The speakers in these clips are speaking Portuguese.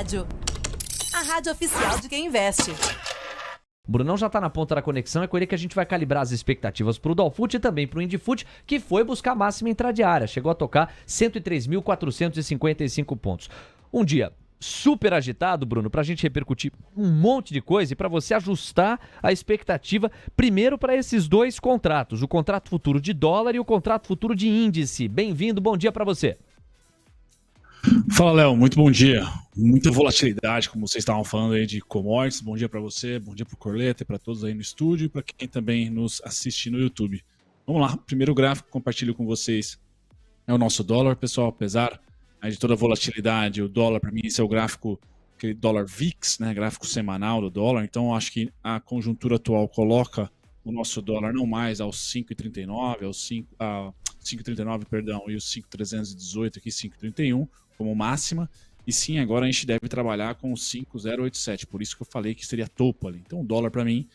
Rádio. A rádio oficial de quem investe. O Brunão já tá na ponta da conexão, é com ele que a gente vai calibrar as expectativas pro Dolfute e também pro Indifute, que foi buscar a máxima intradiária, chegou a tocar 103.455 pontos. Um dia super agitado, Bruno, pra gente repercutir um monte de coisa e pra você ajustar a expectativa primeiro para esses dois contratos, o contrato futuro de dólar e o contrato futuro de índice. Bem-vindo, bom dia pra você. Fala, Léo, muito bom dia. Muita volatilidade, como vocês estavam falando aí de commodities. Bom dia para você, bom dia para o Corleta e para todos aí no estúdio e para quem também nos assiste no YouTube. Vamos lá, primeiro gráfico que compartilho com vocês é o nosso dólar, pessoal. Apesar de toda a volatilidade, o dólar para mim esse é o gráfico, aquele dólar VIX, né, gráfico semanal do dólar. Então eu acho que a conjuntura atual coloca o nosso dólar não mais aos 5,39, aos 5,39, perdão, e os 5,318 aqui, 5,31 como máxima, e sim, agora a gente deve trabalhar com o 5,087, por isso que eu falei que seria topo ali. Então o dólar para mim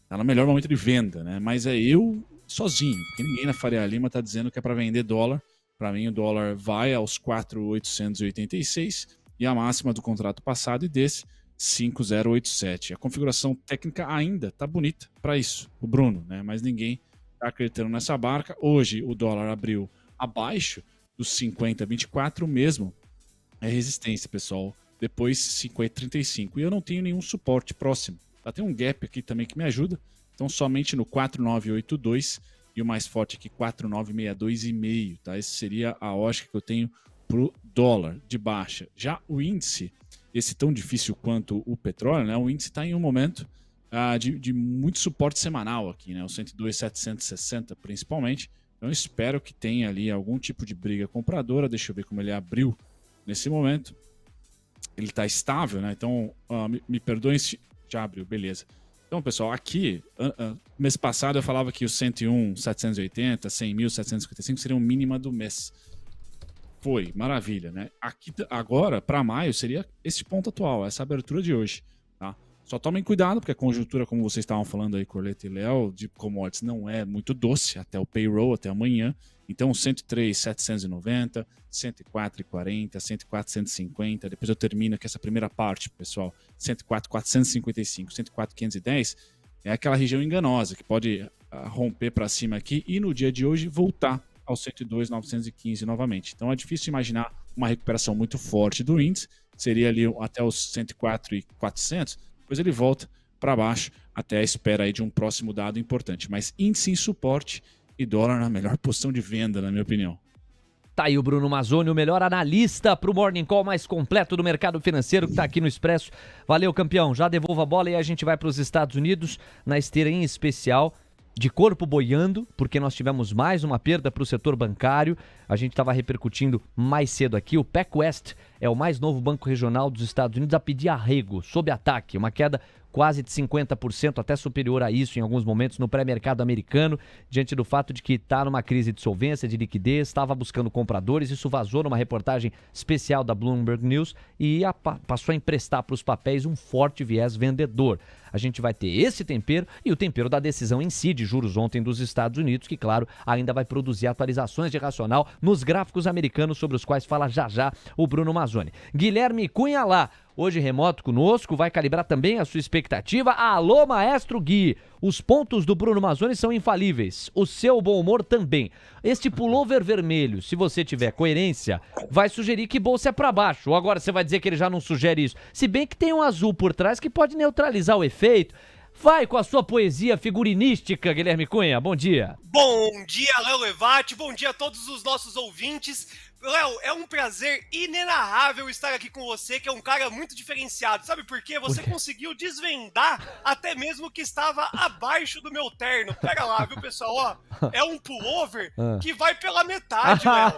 tá no melhor momento de venda, né? Mas é eu sozinho, porque ninguém na Faria Lima tá dizendo que é para vender dólar. Para mim o dólar vai aos 4,886 e a máxima do contrato passado e desse 5,087. A configuração técnica ainda tá bonita para isso, o Bruno, né? Mas ninguém tá acreditando nessa barca. Hoje o dólar abriu abaixo dos 50,24 mesmo. É resistência, pessoal. Depois 50,35. E eu não tenho nenhum suporte próximo. Tá? Tem um gap aqui também que me ajuda. Então somente no 4,982 e o mais forte aqui 4,962,5. Tá? Essa seria a lógica que eu tenho pro dólar de baixa. Já o índice, esse tão difícil quanto o petróleo, né? O índice está em um momento de muito suporte semanal aqui, né? O 102,760 principalmente. Então eu espero que tenha ali algum tipo de briga compradora. Deixa eu ver como ele abriu nesse momento. Ele está estável, né? Então, me perdoem se já abriu, beleza. Então, pessoal, aqui, mês passado eu falava que o 101,780, 100.755 seria o mínimo do mês. Foi, maravilha, né? Aqui, agora, para maio, seria esse ponto atual, essa abertura de hoje, tá? Só tomem cuidado, porque a conjuntura, como vocês estavam falando aí, Corleta e Léo, de commodities não é muito doce, até o payroll, até amanhã. Então, 103,790, 104,40, 104,150. Depois eu termino aqui essa primeira parte, pessoal. 104,455, 104,510 é aquela região enganosa que pode romper para cima aqui e no dia de hoje voltar aos 102,915 novamente. Então, é difícil imaginar uma recuperação muito forte do índice. Seria ali até os 104,400. Depois ele volta para baixo até a espera aí de um próximo dado importante. Mas índice em suporte e dólar na melhor posição de venda, na minha opinião. Tá aí o Bruno Mazzoni, o melhor analista pro Morning Call mais completo do mercado financeiro que tá aqui no Expresso. Valeu, campeão. Já devolva a bola e a gente vai para os Estados Unidos, na esteira em especial de corpo boiando, porque nós tivemos mais uma perda para o setor bancário. A gente estava repercutindo mais cedo aqui. O PacWest é o mais novo banco regional dos Estados Unidos a pedir arrego, sob ataque. Uma queda quase de 50%, até superior a isso em alguns momentos no pré-mercado americano, diante do fato de que está numa crise de solvência, de liquidez, estava buscando compradores. Isso vazou numa reportagem especial da Bloomberg News e passou a emprestar para os papéis um forte viés vendedor. A gente vai ter esse tempero e o tempero da decisão em si de juros ontem dos Estados Unidos, que, claro, ainda vai produzir atualizações de racional nos gráficos americanos, sobre os quais fala já já o Bruno Mazzoni. Guilherme Cunha lá, hoje remoto conosco, vai calibrar também a sua expectativa. Alô, Maestro Gui! Os pontos do Bruno Mazzoni são infalíveis, o seu bom humor também. Este pullover vermelho, se você tiver coerência, vai sugerir que bolsa é pra baixo. Ou agora você vai dizer que ele já não sugere isso. Se bem que tem um azul por trás que pode neutralizar o efeito. Vai com a sua poesia figurinística, Guilherme Cunha. Bom dia. Bom dia, Léo Levati. Bom dia a todos os nossos ouvintes. Léo, é um prazer inenarrável estar aqui com você, que é um cara muito diferenciado. Sabe por quê? Você conseguiu desvendar até mesmo o que estava abaixo do meu terno. Pega lá, viu, pessoal? Ó, é um pullover que vai pela metade, Léo.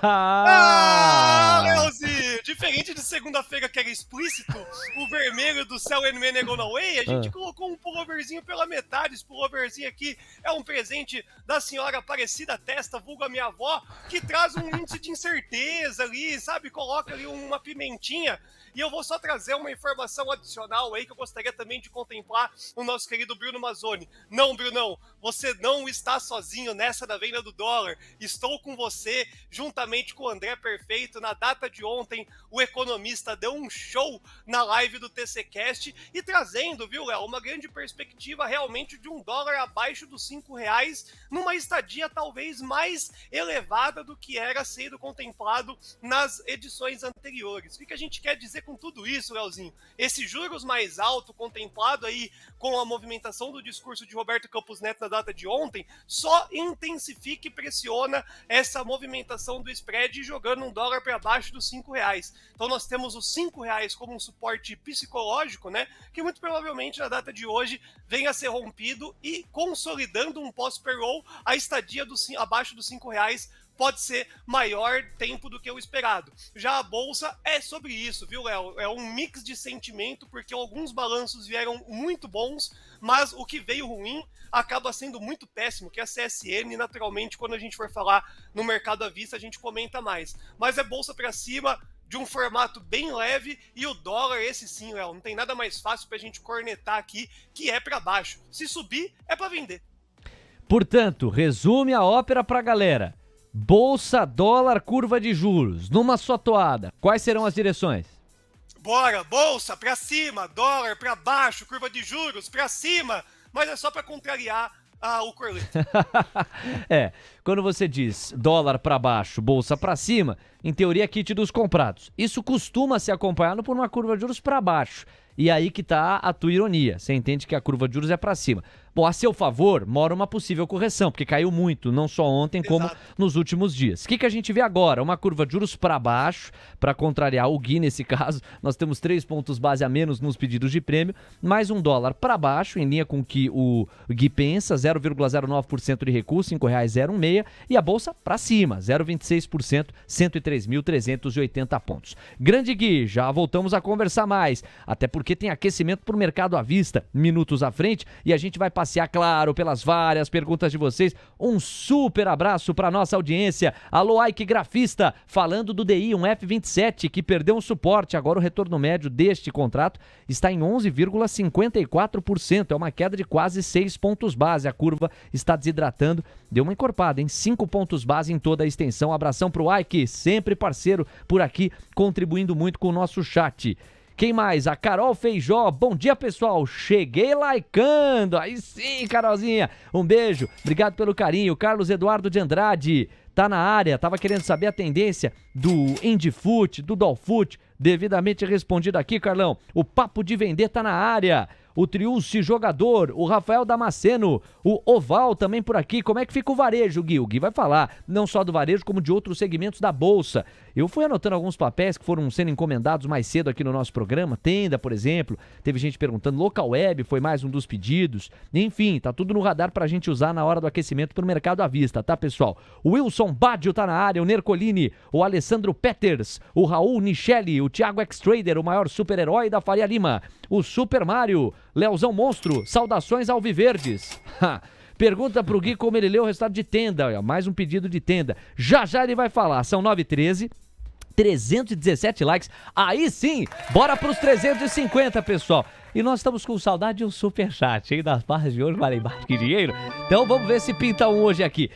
Léozinho! Diferente de segunda-feira, que era explícito, o vermelho do Cell NM Nego No Way, a gente colocou um pulloverzinho pela metade. Esse pulloverzinho aqui é um presente da senhora Aparecida Testa, vulgo a minha avó, que traz um índice de incerteza calabresa ali, sabe? Coloca ali uma pimentinha. E eu vou só trazer uma informação adicional aí que eu gostaria também de contemplar o nosso querido Bruno Mazzoni. Não, Brunão, você não está sozinho nessa da venda do dólar. Estou com você, juntamente com o André Perfeito. Na data de ontem, o economista deu um show na live do TCCast e trazendo, viu, Léo, uma grande perspectiva realmente de um dólar abaixo dos R$5, numa estadia talvez mais elevada do que era sendo contemplado nas edições anteriores. O que a gente quer dizer com tudo isso, Leozinho? Esse juros mais alto contemplado aí com a movimentação do discurso de Roberto Campos Neto na data de ontem, só intensifica e pressiona essa movimentação do spread jogando um dólar para baixo dos R$5. Então nós temos os R$5 como um suporte psicológico, né? Que muito provavelmente na data de hoje venha a ser rompido e consolidando um pós-payroll, a estadia abaixo dos R$5 pode ser maior tempo do que o esperado. Já a Bolsa é sobre isso, viu, Léo? É um mix de sentimento, porque alguns balanços vieram muito bons, mas o que veio ruim acaba sendo muito péssimo, que é a CSN, naturalmente, quando a gente for falar no mercado à vista, a gente comenta mais. Mas é Bolsa para cima, de um formato bem leve, e o dólar, esse sim, Léo, não tem nada mais fácil pra gente cornetar aqui, que é para baixo. Se subir, é para vender. Portanto, resume a ópera pra galera. Bolsa, dólar, curva de juros, numa só toada. Quais serão as direções? Bora, bolsa pra cima, dólar pra baixo, curva de juros pra cima, mas é só pra contrariar o Corleto. Quando você diz dólar pra baixo, bolsa pra cima, em teoria é kit dos comprados. Isso costuma ser acompanhado por uma curva de juros pra baixo. E aí que tá a tua ironia. Você entende que a curva de juros é pra cima. Bom, a seu favor, mora uma possível correção, porque caiu muito, não só ontem, como nos últimos dias. O que a gente vê agora? Uma curva de juros para baixo, para contrariar o Gui nesse caso. Nós temos 3 pontos base a menos nos pedidos de prêmio, mais um dólar para baixo, em linha com o que o Gui pensa, 0,09% de recuo, R$5,016, e a bolsa para cima, 0,26%, 103.380 pontos. Grande Gui, já voltamos a conversar mais, até porque tem aquecimento para o mercado à vista, minutos à frente, e a gente vai passear, claro, pelas várias perguntas de vocês. Um super abraço para nossa audiência. Alô, Ike Grafista, falando do DI, um F27 que perdeu um suporte. Agora o retorno médio deste contrato está em 11,54%. É uma queda de quase 6 pontos base. A curva está desidratando. Deu uma encorpada, em 5 pontos base em toda a extensão. Abração pro Ike, sempre parceiro por aqui, contribuindo muito com o nosso chat. Quem mais? A Carol Feijó. Bom dia, pessoal. Cheguei likeando. Aí sim, Carolzinha. Um beijo. Obrigado pelo carinho. Carlos Eduardo de Andrade tá na área. Tava querendo saber a tendência do Indifoot, do Dolfoot. Devidamente respondido aqui, Carlão. O papo de vender tá na área. O Triunce Jogador, o Rafael Damasceno, o Oval também por aqui. Como é que fica o varejo, Gui? O Gui vai falar, não só do varejo, como de outros segmentos da Bolsa. Eu fui anotando alguns papéis que foram sendo encomendados mais cedo aqui no nosso programa. Tenda, por exemplo, teve gente perguntando. Local Web foi mais um dos pedidos. Enfim, tá tudo no radar pra gente usar na hora do aquecimento pro mercado à vista, tá, pessoal? O Wilson Baggio tá na área, o Nercolini, o Alessandro Peters, o Raul Nicheli, o Thiago X-Trader, o maior super-herói da Faria Lima, o Super Mário, Leozão Monstro, saudações alviverdes. Pergunta pro Gui como ele leu o resultado de Tenda. Mais um pedido de Tenda. Já ele vai falar. São 9h13. 317 likes. Aí sim, bora pros 350, pessoal. E nós estamos com saudade de um superchat, hein? Das barras de hoje valem mais que dinheiro. Então vamos ver se pinta um hoje aqui.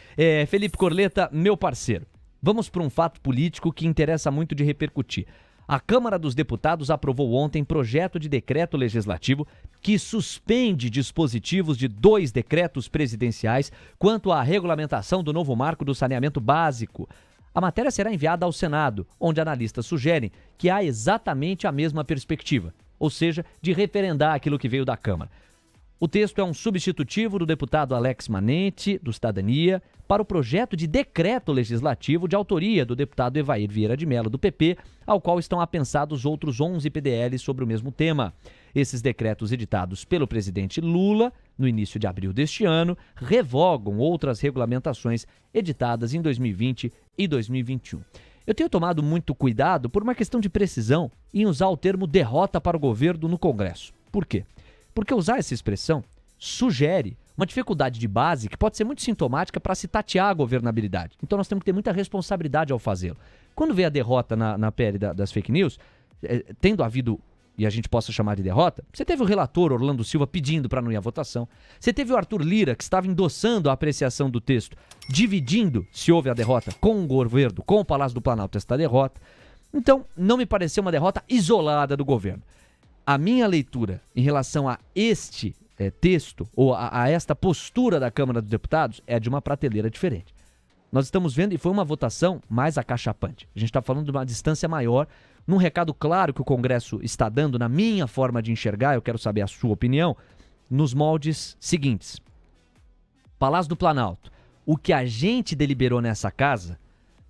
Felipe Corleta, meu parceiro. Vamos para um fato político que interessa muito de repercutir. A Câmara dos Deputados aprovou ontem projeto de decreto legislativo que suspende dispositivos de 2 decretos presidenciais quanto à regulamentação do novo marco do saneamento básico. A matéria será enviada ao Senado, onde analistas sugerem que há exatamente a mesma perspectiva, ou seja, de referendar aquilo que veio da Câmara. O texto é um substitutivo do deputado Alex Manente, do Cidadania, para o projeto de decreto legislativo de autoria do deputado Evair Vieira de Mello, do PP, ao qual estão apensados outros 11 PDLs sobre o mesmo tema. Esses decretos editados pelo presidente Lula, no início de abril deste ano, revogam outras regulamentações editadas em 2020 e 2021. Eu tenho tomado muito cuidado por uma questão de precisão em usar o termo derrota para o governo no Congresso. Por quê? Porque usar essa expressão sugere uma dificuldade de base que pode ser muito sintomática para se tatear a governabilidade. Então nós temos que ter muita responsabilidade ao fazê-lo. Quando veio a derrota na PL das fake news, tendo havido, e a gente possa chamar de derrota, você teve o relator Orlando Silva pedindo para não ir à votação. Você teve o Arthur Lira, que estava endossando a apreciação do texto, dividindo, se houve a derrota, com o governo, com o Palácio do Planalto, esta derrota. Então, não me pareceu uma derrota isolada do governo. A minha leitura em relação a este texto, ou a esta postura da Câmara dos Deputados, é de uma prateleira diferente. Nós estamos vendo, e foi uma votação mais acachapante. A gente está falando de uma distância maior, num recado claro que o Congresso está dando, na minha forma de enxergar, eu quero saber a sua opinião, nos moldes seguintes. Palácio do Planalto, o que a gente deliberou nessa casa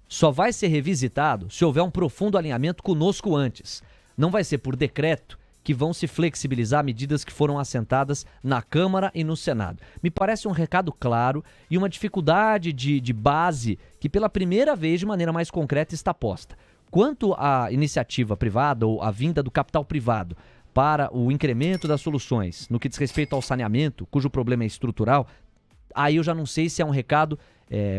só vai ser revisitado se houver um profundo alinhamento conosco antes. Não vai ser por decreto que vão se flexibilizar medidas que foram assentadas na Câmara e no Senado. Me parece um recado claro e uma dificuldade de base que pela primeira vez de maneira mais concreta está posta. Quanto à iniciativa privada ou à vinda do capital privado para o incremento das soluções no que diz respeito ao saneamento, cujo problema é estrutural, aí eu já não sei se é um recado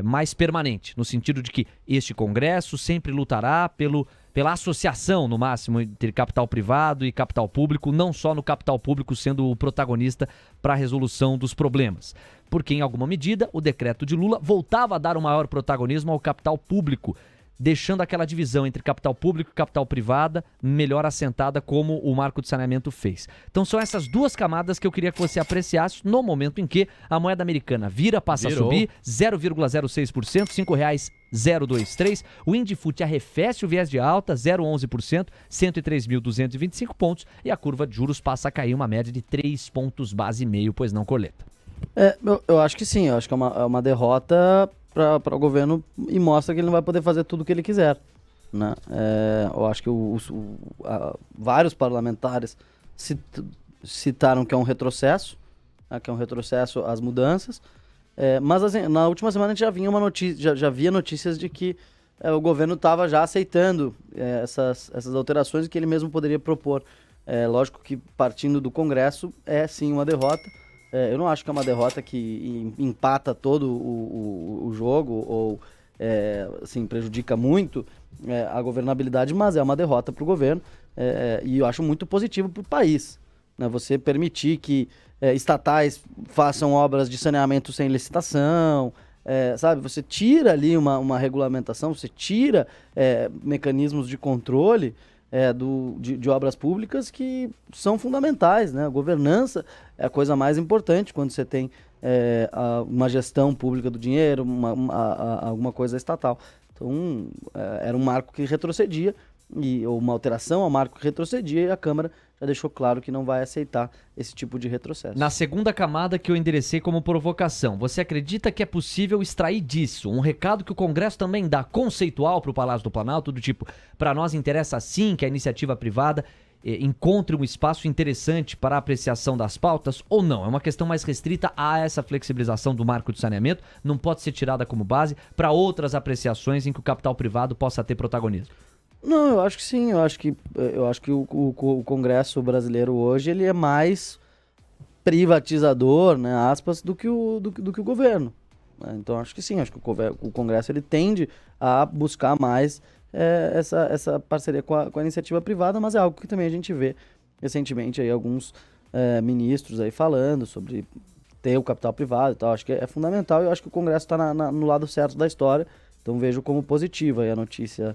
mais permanente, no sentido de que este Congresso sempre lutará pela associação, no máximo, entre capital privado e capital público, não só no capital público sendo o protagonista para a resolução dos problemas. Porque, em alguma medida, o decreto de Lula voltava a dar um maior protagonismo ao capital público, deixando aquela divisão entre capital público e capital privada melhor assentada como o Marco de Saneamento fez. Então são essas duas camadas que eu queria que você apreciasse no momento em que a moeda americana passa a subir 0,06%, R$ 5,023. O Indifut arrefece o viés de alta, 0,11%, 103.225 pontos. E a curva de juros passa a cair uma média de 3 pontos base e meio, pois não, Coleta? Eu acho que sim, eu acho que é uma derrota para o governo e mostra que ele não vai poder fazer tudo o que ele quiser, né? Eu acho que vários parlamentares citaram que é um retrocesso, né, que é um retrocesso às mudanças, mas assim, na última semana a gente já via notícias de que o governo estava já aceitando essas alterações que ele mesmo poderia propor. Lógico que partindo do Congresso é sim uma derrota. Eu não acho que é uma derrota que empata todo o jogo ou assim, prejudica muito a governabilidade, mas é uma derrota para o governo e eu acho muito positivo para o país, né? Você permitir que estatais façam obras de saneamento sem licitação, sabe? Você tira ali uma regulamentação, você tira mecanismos de controle de obras públicas que são fundamentais, né? A governança é a coisa mais importante quando você tem uma gestão pública do dinheiro, alguma coisa estatal. Então, era um marco que retrocedia, ou uma alteração ao marco que retrocedia, e a Câmara já deixou claro que não vai aceitar esse tipo de retrocesso. Na segunda camada que eu enderecei como provocação, você acredita que é possível extrair disso um recado que o Congresso também dá conceitual para o Palácio do Planalto, do tipo, para nós interessa sim que a iniciativa privada encontre um espaço interessante para a apreciação das pautas, ou não? É uma questão mais restrita a essa flexibilização do marco de saneamento, não pode ser tirada como base para outras apreciações em que o capital privado possa ter protagonismo? Não, eu acho que sim. Eu acho que o Congresso brasileiro hoje ele é mais privatizador, né, aspas, do que o governo. Então acho que sim. Acho que o Congresso ele tende a buscar mais essa parceria com a iniciativa privada, mas é algo que também a gente vê recentemente aí alguns ministros aí falando sobre ter o capital privado e tal. Acho que é fundamental e eu acho que o Congresso está no lado certo da história. Então vejo como positiva aí a notícia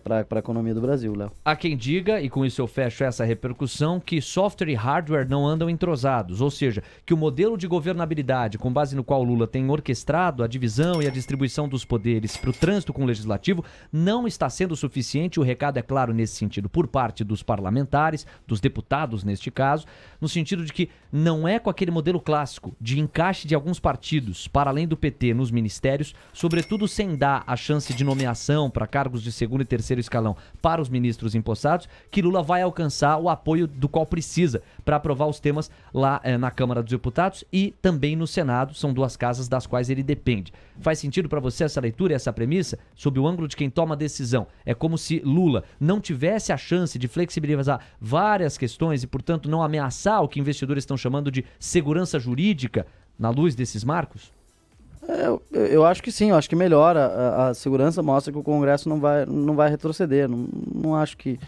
para a economia do Brasil, Léo. Há quem diga, e com isso eu fecho essa repercussão, que software e hardware não andam entrosados, ou seja, que o modelo de governabilidade com base no qual Lula tem orquestrado a divisão e a distribuição dos poderes para o trânsito com o legislativo não está sendo suficiente. O recado é claro nesse sentido por parte dos parlamentares, dos deputados neste caso, no sentido de que não é com aquele modelo clássico de encaixe de alguns partidos para além do PT nos ministérios, sobretudo sem dar a chance de nomeação para cargos de segundo e terceiro escalão para os ministros empossados, que Lula vai alcançar o apoio do qual precisa para aprovar os temas lá na Câmara dos Deputados e também no Senado. São duas casas das quais ele depende. Faz sentido para você essa leitura e essa premissa? Sob o ângulo de quem toma a decisão, é como se Lula não tivesse a chance de flexibilizar várias questões e, portanto, não ameaçar o que investidores estão chamando de segurança jurídica na luz desses marcos? Eu acho que sim, eu acho que melhora. A segurança mostra que o Congresso não vai retroceder. Não acho que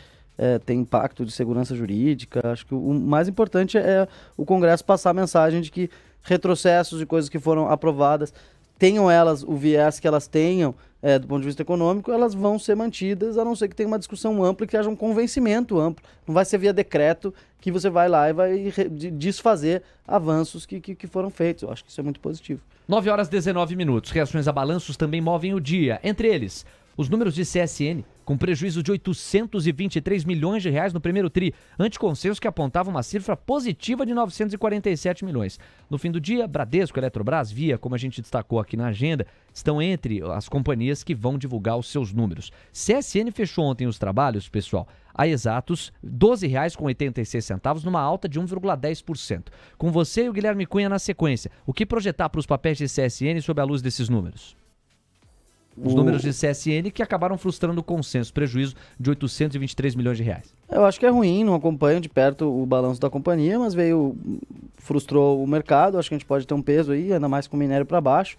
tem impacto de segurança jurídica. Acho que o mais importante é o Congresso passar a mensagem de que retrocessos de coisas que foram aprovadas, tenham elas o viés que elas tenham do ponto de vista econômico, elas vão ser mantidas, a não ser que tenha uma discussão ampla e que haja um convencimento amplo. Não vai ser via decreto que você vai lá e vai desfazer avanços que foram feitos. Eu acho que isso é muito positivo. 9 horas 19 minutos. Reações a balanços também movem o dia. Entre eles, os números de CSN, com prejuízo de 823 milhões de reais no primeiro tri, anticonsenso que apontava uma cifra positiva de 947 milhões. No fim do dia, Bradesco, Eletrobras, Via, como a gente destacou aqui na agenda, estão entre as companhias que vão divulgar os seus números. CSN fechou ontem os trabalhos, pessoal, a exatos R$ 12,86, numa alta de 1,10%. Com você e o Guilherme Cunha na sequência, o que projetar para os papéis de CSN sob a luz desses números? Os números de CSN que acabaram frustrando o consenso, prejuízo de 823 milhões de reais. Eu acho que é ruim, não acompanho de perto o balanço da companhia, mas frustrou o mercado, acho que a gente pode ter um peso aí, ainda mais com o minério para baixo,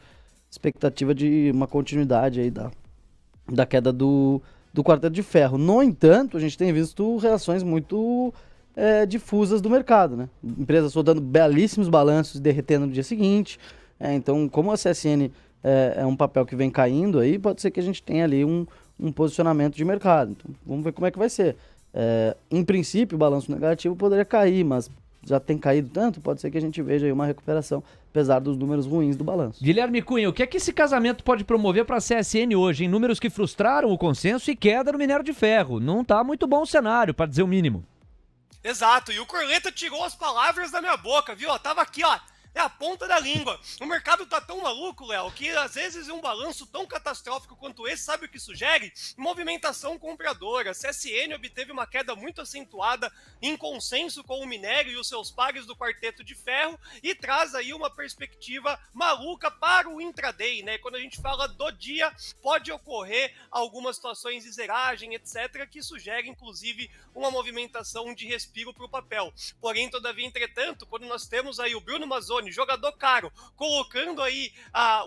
expectativa de uma continuidade aí da queda do quarteto de ferro. No entanto, a gente tem visto reações muito difusas do mercado, né? Empresas soltando belíssimos balanços e derretendo no dia seguinte, então como a CSN é um papel que vem caindo aí, pode ser que a gente tenha ali um posicionamento de mercado. Então, vamos ver como é que vai ser. Em princípio, o balanço negativo poderia cair, mas já tem caído tanto, pode ser que a gente veja aí uma recuperação, apesar dos números ruins do balanço. Guilherme Cunha, o que é que esse casamento pode promover para a CSN hoje, em números que frustraram o consenso e queda no minério de ferro? Não tá muito bom o cenário, para dizer o mínimo. Exato, e o Corleta tirou as palavras da minha boca, viu? Tava aqui, é a ponta da língua. O mercado tá tão maluco, Léo, que às vezes um balanço tão catastrófico quanto esse, sabe o que sugere? Movimentação compradora. A CSN obteve uma queda muito acentuada em consenso com o minério e os seus pares do quarteto de ferro e traz aí uma perspectiva maluca para o intraday, né? Quando a gente fala do dia, pode ocorrer algumas situações de zeragem, etc., que sugere, inclusive, uma movimentação de respiro para o papel. Porém, todavia, entretanto, quando nós temos aí o Bruno Mazzoni, jogador caro, colocando aí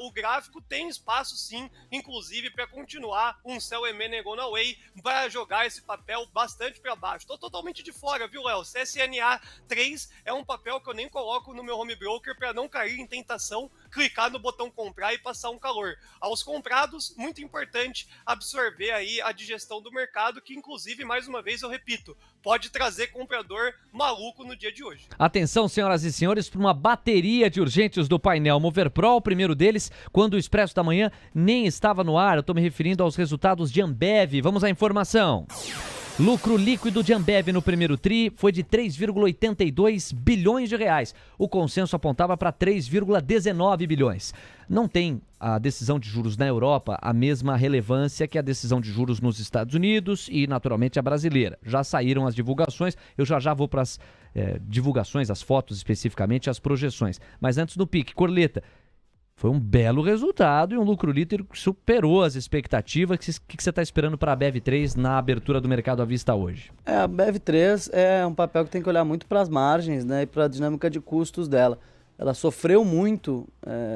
o gráfico, tem espaço sim, inclusive para continuar um sell and money gone away, para jogar esse papel bastante para baixo. Tô totalmente de fora, viu, Léo? CSNA 3 é um papel que eu nem coloco no meu home broker para não cair em tentação, clicar no botão comprar e passar um calor. Aos comprados, muito importante absorver aí a digestão do mercado, que inclusive, mais uma vez eu repito, pode trazer comprador maluco no dia de hoje. Atenção, senhoras e senhores, para uma bateria de urgentes do painel Mover Pro, o primeiro deles, quando o Expresso da Manhã nem estava no ar. Eu estou me referindo aos resultados de Ambev. Vamos à informação. Lucro líquido de Ambev no primeiro tri foi de 3,82 bilhões de reais. O consenso apontava para 3,19 bilhões. Não tem a decisão de juros na Europa a mesma relevância que a decisão de juros nos Estados Unidos e, naturalmente, a brasileira. Já saíram as divulgações, eu já vou para as divulgações, as fotos especificamente, as projeções. Mas antes do pique, Corleta, foi um belo resultado e um lucro líquido que superou as expectativas. O que você está esperando para a BEV3 na abertura do mercado à vista hoje? A BEV3 é um papel que tem que olhar muito para as margens, né, e para a dinâmica de custos dela. Ela sofreu muito,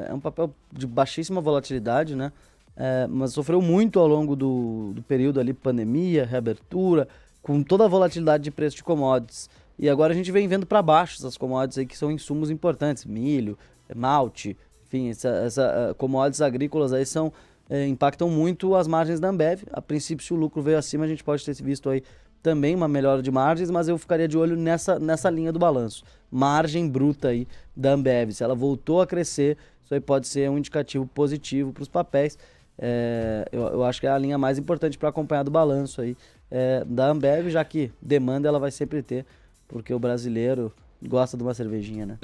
é um papel de baixíssima volatilidade, né, mas sofreu muito ao longo do período ali, pandemia, reabertura, com toda a volatilidade de preço de commodities. E agora a gente vem vendo para baixo essas commodities aí que são insumos importantes, milho, malte, enfim, commodities agrícolas aí impactam muito as margens da Ambev. A princípio, se o lucro veio acima, a gente pode ter visto aí também uma melhora de margens, mas eu ficaria de olho nessa linha do balanço. Margem bruta aí da Ambev. Se ela voltou a crescer, isso aí pode ser um indicativo positivo para os papéis. Eu acho que é a linha mais importante para acompanhar do balanço aí da Ambev, já que demanda ela vai sempre ter, porque o brasileiro gosta de uma cervejinha, né?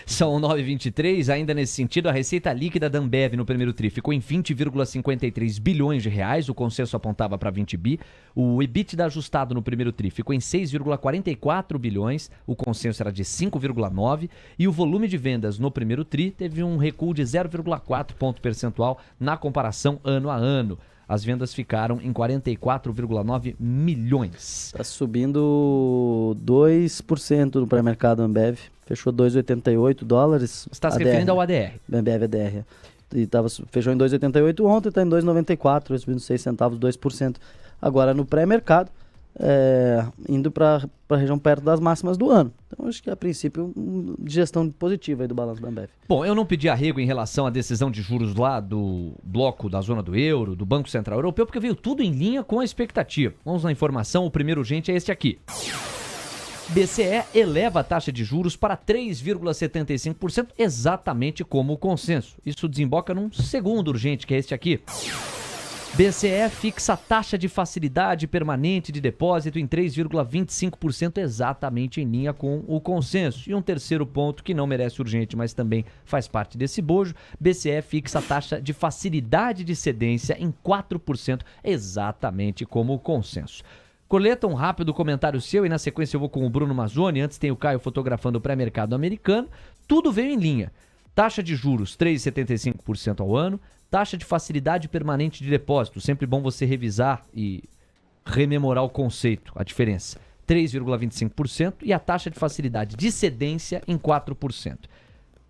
São 9h23, ainda nesse sentido, a receita líquida da Ambev no primeiro tri ficou em 20,53 bilhões de reais, o consenso apontava para 20 bi. O EBITDA ajustado no primeiro tri ficou em 6,44 bilhões, o consenso era de 5,9, e o volume de vendas no primeiro tri teve um recuo de 0,4 ponto percentual na comparação ano a ano. As vendas ficaram em 44,9 milhões. Está subindo 2% no pré-mercado Ambev. Fechou 2,88 dólares. Você está se referindo ao ADR? Ambev ADR. fechou em 2,88 ontem, está em 2,94, subindo 6 centavos, 2%. Agora no pré-mercado, indo para a região perto das máximas do ano. Então acho que a princípio gestão positiva aí do balanço da Ambev. Bom, eu não pedi arrego em relação à decisão de juros lá do bloco da zona do euro, do Banco Central Europeu, porque veio tudo em linha com a expectativa. Vamos na informação, o primeiro urgente é este aqui. BCE eleva a taxa de juros para 3,75%, exatamente como o consenso. Isso desemboca num segundo urgente, que é este aqui. BCE fixa a taxa de facilidade permanente de depósito em 3,25%, exatamente em linha com o consenso. E um terceiro ponto que não merece urgente, mas também faz parte desse bojo, BCE fixa a taxa de facilidade de cedência em 4%, exatamente como o consenso. Coleta, um rápido comentário seu e na sequência eu vou com o Bruno Mazzoni, antes tem o Caio fotografando o pré-mercado americano. Tudo veio em linha. Taxa de juros 3,75% ao ano, taxa de facilidade permanente de depósito, sempre bom você revisar e rememorar o conceito, a diferença, 3,25% e a taxa de facilidade de cedência em 4%.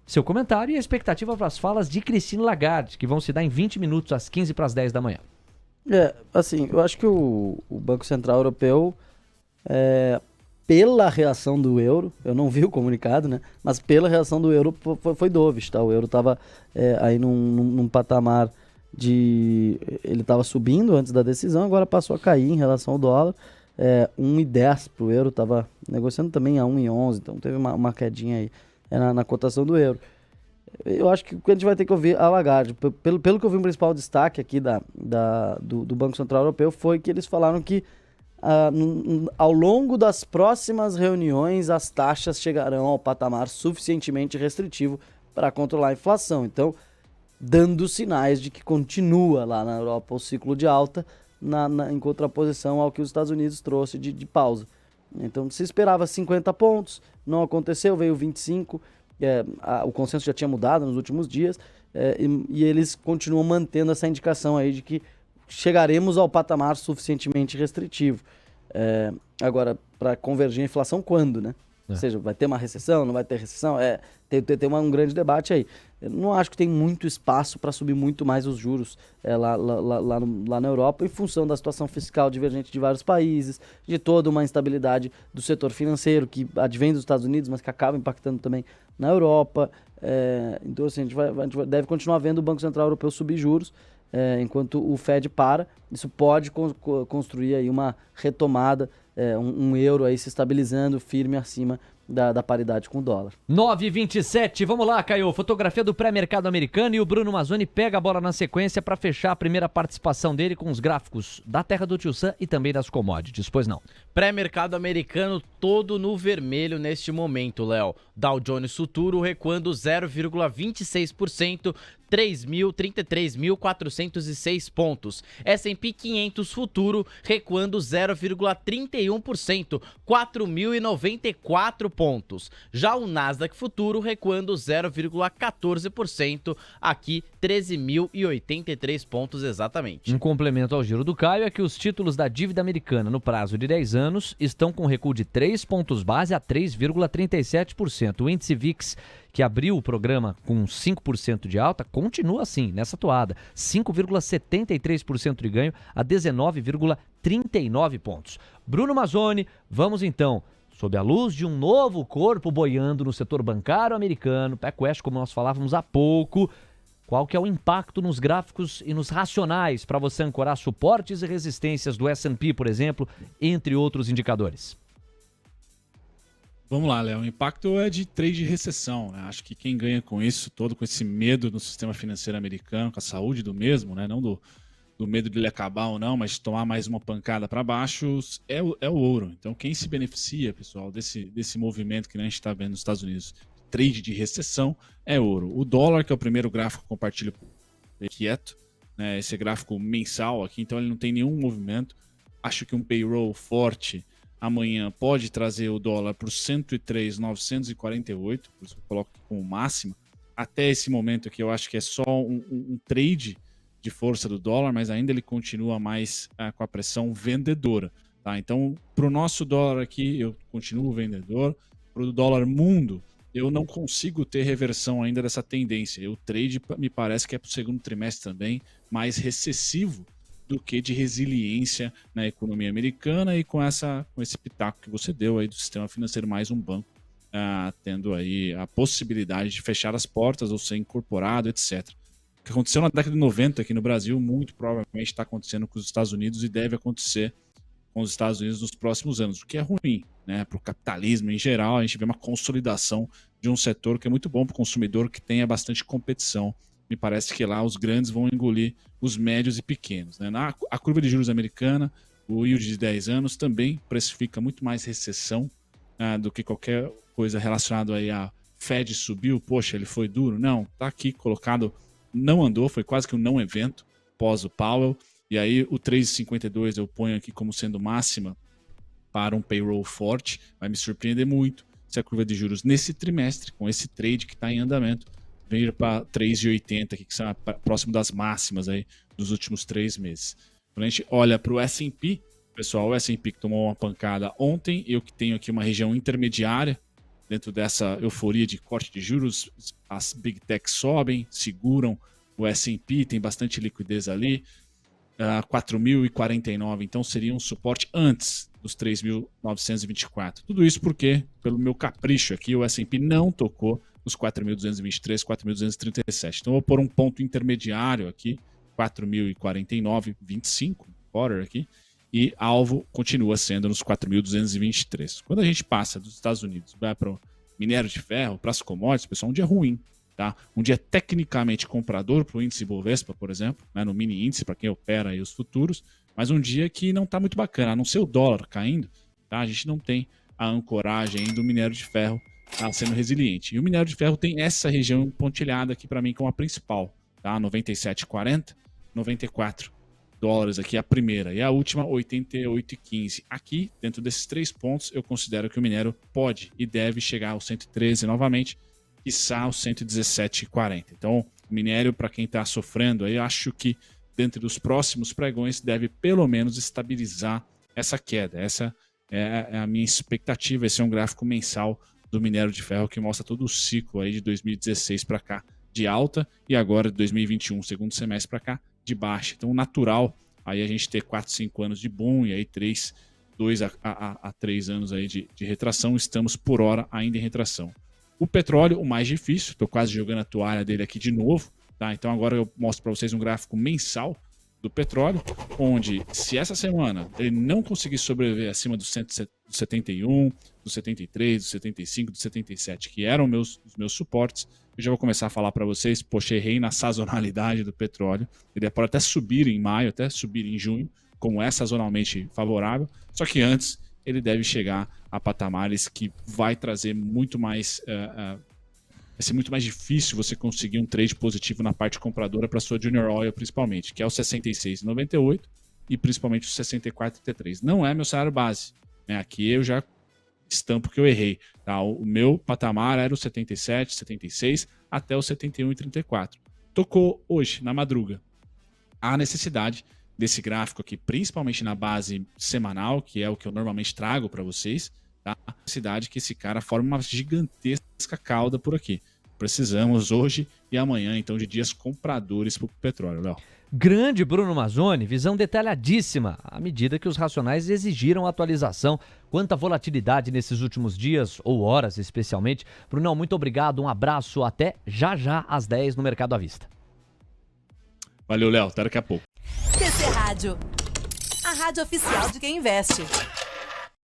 Seu comentário e a expectativa para as falas de Christine Lagarde, que vão se dar em 20 minutos, às 15 para as 10 da manhã. Assim, eu acho que o Banco Central Europeu, pela reação do euro, eu não vi o comunicado, né? Mas pela reação do euro foi dovish, tá? O euro estava aí num patamar de... Ele estava subindo antes da decisão, agora passou a cair em relação ao dólar. 1,10 para o euro, estava negociando também a 1,11, então teve uma quedinha aí na cotação do euro. Eu acho que a gente vai ter que ouvir a Lagarde. Pelo que eu vi, o principal destaque aqui do Banco Central Europeu foi que eles falaram que ao longo das próximas reuniões as taxas chegarão ao patamar suficientemente restritivo para controlar a inflação. Então, dando sinais de que continua lá na Europa o ciclo de alta em contraposição ao que os Estados Unidos trouxe de pausa. Então, se esperava 50 pontos, não aconteceu, veio 25. O consenso já tinha mudado nos últimos dias e eles continuam mantendo essa indicação aí de que chegaremos ao patamar suficientemente restritivo. Agora, para convergir a inflação, quando, né? Ou seja, vai ter uma recessão, não vai ter recessão? Tem um grande debate aí. Eu não acho que tem muito espaço para subir muito mais os juros lá na Europa, em função da situação fiscal divergente de vários países, de toda uma instabilidade do setor financeiro, que advém dos Estados Unidos, mas que acaba impactando também na Europa. Então, assim, a gente deve continuar vendo o Banco Central Europeu subir juros, enquanto o Fed para. Isso pode construir aí uma retomada, um euro aí se estabilizando firme acima da paridade com o dólar. 9h27, vamos lá, Caio. Fotografia do pré-mercado americano e o Bruno Mazzoni pega a bola na sequência para fechar a primeira participação dele com os gráficos da terra do Tio Sam e também das commodities. Pois não. Pré-mercado americano todo no vermelho neste momento, Léo. Dow Jones Futuro recuando 0,26%, 33.406 pontos. S&P 500 Futuro recuando 0,31%, 4.094 pontos. Já o Nasdaq Futuro recuando 0,14%, aqui 13.083 pontos exatamente. Um complemento ao giro do Caio é que os títulos da dívida americana no prazo de 10 anos estão com recuo de 3 pontos base a 3,37%. O índice VIX, que abriu o programa com 5% de alta, continua assim, nessa toada. 5,73% de ganho a 19,39 pontos. Bruno Mazzoni, vamos então, sob a luz de um novo corpo boiando no setor bancário americano, PacWest, como nós falávamos há pouco, qual que é o impacto nos gráficos e nos racionais para você ancorar suportes e resistências do S&P, por exemplo, entre outros indicadores? Vamos lá, Léo. O impacto é de trade de recessão, né? Acho que quem ganha com isso, todo com esse medo no sistema financeiro americano, com a saúde do mesmo, né? Não do medo de ele acabar ou não, mas de tomar mais uma pancada para baixo, é o ouro. Então, quem se beneficia, pessoal, desse movimento que a gente está vendo nos Estados Unidos, trade de recessão, é ouro. O dólar, que é o primeiro gráfico que eu compartilho quieto, né? Esse gráfico mensal aqui, então ele não tem nenhum movimento. Acho que um payroll forte amanhã pode trazer o dólar para os 103,948, por isso eu coloco como máxima. Até esse momento aqui eu acho que é só um trade de força do dólar, mas ainda ele continua mais com a pressão vendedora. Tá? Então, para o nosso dólar aqui, eu continuo vendedor. Para o dólar mundo, eu não consigo ter reversão ainda dessa tendência. O trade me parece que é para o segundo trimestre também mais recessivo do que de resiliência na economia americana e com esse pitaco que você deu aí do sistema financeiro, mais um banco tendo aí a possibilidade de fechar as portas ou ser incorporado, etc. O que aconteceu na década de 90 aqui no Brasil, muito provavelmente está acontecendo com os Estados Unidos e deve acontecer com os Estados Unidos nos próximos anos, o que é ruim, né? Para o capitalismo em geral. A gente vê uma consolidação de um setor que é muito bom para o consumidor, que tenha bastante competição. Me parece que lá os grandes vão engolir os médios e pequenos, né? A curva de juros americana, o yield de 10 anos também precifica muito mais recessão do que qualquer coisa relacionada aí a Fed subiu, poxa, ele foi duro. Não, tá aqui colocado, não andou, foi quase que um não evento pós o Powell. E aí o 3,52 eu ponho aqui como sendo máxima para um payroll forte. Vai me surpreender muito se a curva de juros nesse trimestre, com esse trade que está em andamento, vir para 3,80, que são próximo das máximas aí dos últimos 3 meses. Quando a gente olha para o S&P, pessoal, o S&P que tomou uma pancada ontem, eu que tenho aqui uma região intermediária, dentro dessa euforia de corte de juros, as Big Techs sobem, seguram o S&P, tem bastante liquidez ali, 4.049, então seria um suporte antes dos 3.924. Tudo isso porque, pelo meu capricho aqui, o S&P não tocou os 4.223, 4.237. Então eu vou pôr um ponto intermediário aqui, 4.049,25, quarter aqui, e alvo continua sendo nos 4.223. Quando a gente passa dos Estados Unidos, vai para o minério de ferro, para as commodities, pessoal, um dia ruim. Tá? Um dia tecnicamente comprador para o índice Bovespa, por exemplo, né, no mini índice, para quem opera aí os futuros, mas um dia que não está muito bacana, a não ser o dólar caindo, tá? A gente não tem a ancoragem do minério de ferro sendo resiliente. E o minério de ferro tem essa região pontilhada aqui para mim como a principal, tá? 97,40, 94 dólares aqui a primeira, e a última 88,15. Aqui, dentro desses 3 pontos, eu considero que o minério pode e deve chegar aos 113 novamente, quiçá aos 117,40. Então, o minério, para quem está sofrendo, aí, acho que dentro dos próximos pregões deve pelo menos estabilizar essa queda. Essa é a minha expectativa. Esse é um gráfico mensal do minério de ferro que mostra todo o ciclo aí de 2016 para cá de alta e agora de 2021, segundo semestre para cá, de baixa. Então, natural aí a gente ter 4, 5 anos de boom e aí 2 a 3 anos aí de retração. Estamos por hora ainda em retração. O petróleo, o mais difícil, estou quase jogando a toalha dele aqui de novo, tá? Então agora eu mostro para vocês um gráfico mensal do petróleo, onde se essa semana ele não conseguir sobreviver acima dos 171, dos 73, dos 75, dos 77, que eram os meus suportes, eu já vou começar a falar para vocês, poxa, errei na sazonalidade do petróleo, ele pode até subir em maio, até subir em junho, como é sazonalmente favorável, só que antes ele deve chegar a patamares que vai trazer muito mais... vai ser muito mais difícil você conseguir um trade positivo na parte compradora para sua Junior Oil, principalmente, que é o 66,98 e principalmente o 64,33. Não é meu salário base, né? Aqui eu já estampo que eu errei. Tá? O meu patamar era o 77, 76 até o 71,34. Tocou hoje, na madruga. Há necessidade desse gráfico aqui, principalmente na base semanal, que é o que eu normalmente trago para vocês, tá? A necessidade que esse cara forme uma gigantesca cauda por aqui. Precisamos hoje e amanhã, então, de dias compradores para o petróleo, Léo. Grande Bruno Mazzoni, visão detalhadíssima, à medida que os racionais exigiram atualização. Quanta volatilidade nesses últimos dias, ou horas especialmente. Brunão, muito obrigado, um abraço, até já às 10 no Mercado à Vista. Valeu, Léo, até daqui a pouco. TC Rádio, a rádio oficial de quem investe.